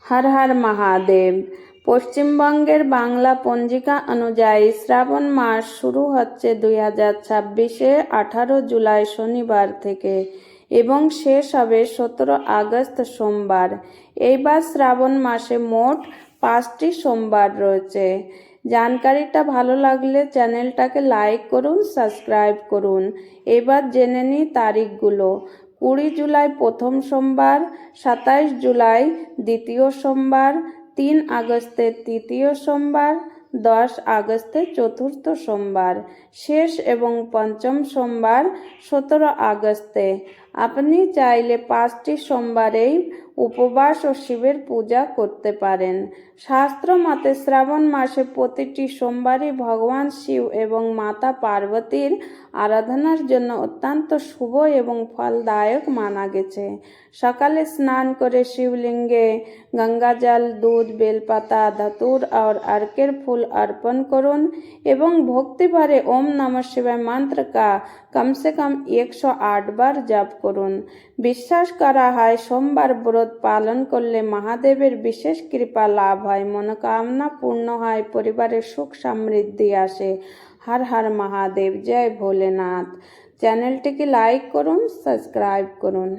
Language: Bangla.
हर हर महादेव। পশ্চিমবঙ্গের বাংলা পঞ্জিকা অনুযায়ী শ্রাবণ মাস শুরু হচ্ছে 2026-এ 18 জুলাই শনিবার থেকে এবং শেষ হবে 17 আগস্ট সোমবার। এইবার শ্রাবণ মাসে মোট 5টি সোমবার রয়েছে। জানকারিটা ভালো লাগলে চ্যানেলটাকে লাইক করুন, সাবস্ক্রাইব করুন। এবার জেনে নিই তারিখগুলো। 20 জুলাই প্রথম সোমবার, 27 জুলাই দ্বিতীয় সোমবার, 3 আগস্টে তৃতীয় সোমবার, 10 আগস্টে চতুর্থ সোমবার, শেষ এবং পঞ্চম সোমবার 17 আগস্টে। আপনি চাইলে 5টি সোমবারেই উপবাস ও শিবের পূজা করতে পারেন। শাস্ত্র মতে শ্রাবণ মাসে প্রতিটি সোমবারই ভগবান শিব এবং মাতা পার্বতীর আরাধনার জন্য অত্যন্ত শুভ এবং ফলদায়ক মানা গেছে। সকালে স্নান করে শিবলিঙ্গে गंगा जल, दूध, बेलपाता, धतूर और अर्केर फूल अर्पण करुन एवं भक्ति भरे ओम नमः शिवाय मंत्र का कम से कम 108 बार जप करुन। विश्वास करा है सोमवार व्रत पालन करले महादेवेर विशेष कृपा लाभ है, मनोकामना पूर्ण है, परिवारे सुख समृद्धि आसे। हर हर महादेव, जय भोलेनाथ। चैनलटिके लाइक करुन, सबस्क्राइब करुन।